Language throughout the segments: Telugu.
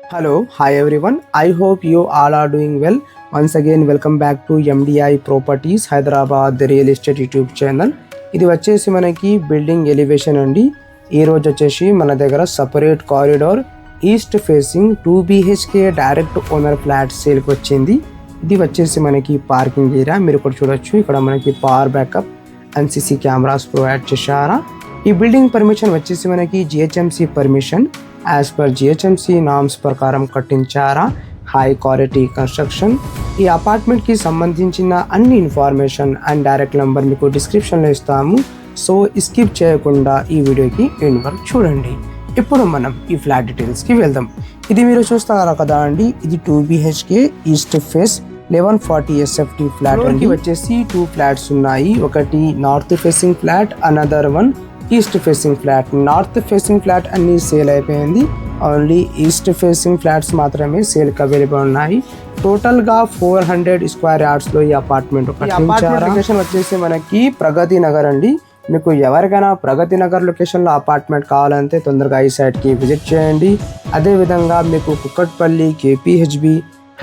Hi everyone. I hope you all are doing well. Once again, welcome back to MDI Properties Hyderabad the Real Estate YouTube channel. ఇది వచ్చేసి మనకి బిల్డింగ్ ఎలివేషన్ అండి. ఈ రోజు వచ్చేసి మన దగ్గర separate corridor east facing 2 BHK direct owner flat సేల్కి వచ్చింది. ఇది వచ్చేసి మనకి పార్కింగ్ ఏరియా. మీరు ఇక్కడ చూడొచ్చు. ఇక్కడ మనకి power backup and CC cameras provide చేశారా. ఈ బిల్డింగ్ పర్మిషన్ వచ్చేసి మనకి GHMC permission as per GHMC norms ప్రకారం కట్టించారా. High quality construction. ఈ అపార్ట్మెంట్కి సంబంధించిన అన్ని ఇన్ఫర్మేషన్ అండ్ డైరెక్ట్ నెంబర్ మీకు డిస్క్రిప్షన్లో ఇస్తాము. సో స్కిప్ చేయకుండా ఈ వీడియోకి ఎండ్ వరకు చూడండి. ఇప్పుడు మనం ఈ ఫ్లాట్ డీటెయిల్స్కి వెళ్దాం. ఇది మీరు చూస్తారా కదా అండి, ఇది 2 BHK east face 1140 SFT flat అండి. వచ్చేసి 2 ఫ్లాట్స్ ఉన్నాయి. ఒకటి north facing flat, another one is to facing flat. North facing flat అన్ని సేల్ అయిపోయింది. ఓన్లీ ఈస్ట్ ఫేసింగ్ ఫ్లాట్స్ మాత్రమే సేల్కి అవైలబుల్ ఉన్నాయి. టోటల్గా 400 స్క్వేర్ యార్డ్స్లో ఈ అపార్ట్మెంట్ లొకేషన్ వచ్చేసి మనకి ప్రగతి నగర్ అండి. మీకు ఎవరికైనా ప్రగతి నగర్ లొకేషన్లో అపార్ట్మెంట్ కావాలంటే తొందరగా ఈ సైట్కి విజిట్ చేయండి. అదేవిధంగా మీకు Kukatpally, KPHB,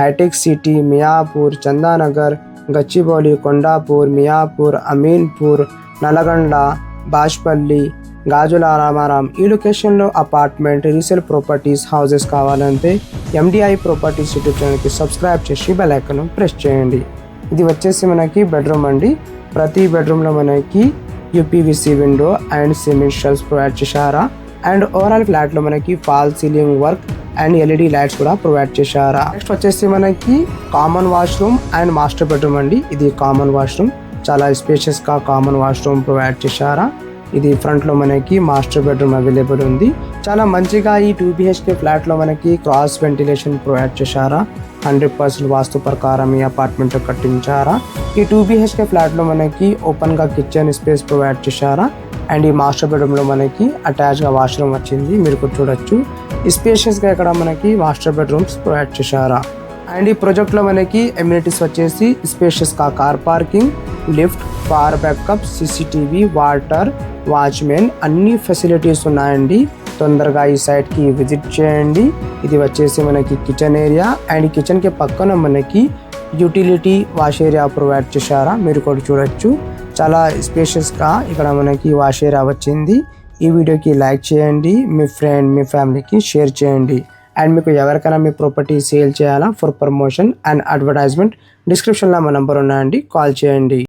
hitech city, Miyapur, Chandanagar, Gachibowli, Kondapur, Miyapur, Ameenpur, Nalgonda, బాష్పల్లి, గాజుల రామారాం ఈ లొకేషన్లో అపార్ట్మెంట్, రీసేల్ ప్రాపర్టీస్, హౌసెస్ కావాలంటే MDI ప్రాపర్టీస్ యూట్యూబ్ ఛానల్కి సబ్స్క్రైబ్ చేసి బెల్ ఐకాన్ ప్రెస్ చేయండి. ఇది వచ్చేసి మనకి బెడ్రూమ్ అండి. ప్రతి బెడ్రూమ్లో మనకి UPVC window and cement shelves provide చేశారా. అండ్ ఓవరాల్ ఫ్లాట్లో మనకి fall ceiling work and LED lights కూడా ప్రొవైడ్ చేశారా. నెక్స్ట్ వచ్చేసి మనకి common washroom and master bedroom అండి. ఇది కామన్ వాష్రూమ్, చాలా స్పేషియస్గా కామన్ వాష్రూమ్ ప్రొవైడ్ చేశారా. ఇది ఫ్రంట్లో మనకి మాస్టర్ బెడ్రూమ్ అవైలబుల్ ఉంది. చాలా మంచిగా ఈ 2 BHK ఫ్లాట్లో మనకి క్రాస్ వెంటిలేషన్ ప్రొవైడ్ చేశారా. 100% వాస్తు ప్రకారం ఈ అపార్ట్మెంట్ కట్టించారా. ఈ 2 BHK ఫ్లాట్లో మనకి ఓపెన్గా కిచెన్ స్పేస్ ప్రొవైడ్ చేశారా. అండ్ ఈ మాస్టర్ బెడ్రూమ్లో మనకి అటాచ్గా వాష్రూమ్ వచ్చింది. మీరు ఇక్కడ చూడొచ్చు. స్పేషియస్గా ఇక్కడ మనకి మాస్టర్ బెడ్రూమ్స్ ప్రొవైడ్ చేశారా. అండ్ ఈ ప్రాజెక్ట్లో మనకి ఎమ్యూనిటీస్ వచ్చేసి స్పేషియస్గా car parking, lift, power backup, CCTV, water, watchman అన్ని ఫెసిలిటీస్ ఉన్నాయండి. తొందరగా ఈ సైట్కి విజిట్ చేయండి. ఇది వచ్చేసి మనకి కిచెన్ ఏరియా అండ్ కిచెన్కి పక్కన మనకి యూటిలిటీ వాష్ ఏరియా ప్రొవైడ్ చేశారా. మీరు కూడా చూడొచ్చు. చాలా స్పేషియస్గా ఇక్కడ మనకి వాష్ ఏరియా వచ్చింది. ఈ వీడియోకి లైక్ చేయండి, మీ ఫ్రెండ్, మీ ఫ్యామిలీకి షేర్ చేయండి. అండ్ మీకు ఎవరికైనా మీ ప్రాపర్టీ సేల్ చేయాలా ఫర్ ప్రమోషన్ అండ్ అడ్వర్టైజ్మెంట్, డిస్క్రిప్షన్లో మా నెంబర్ ఉన్నాయండి, కాల్ చేయండి.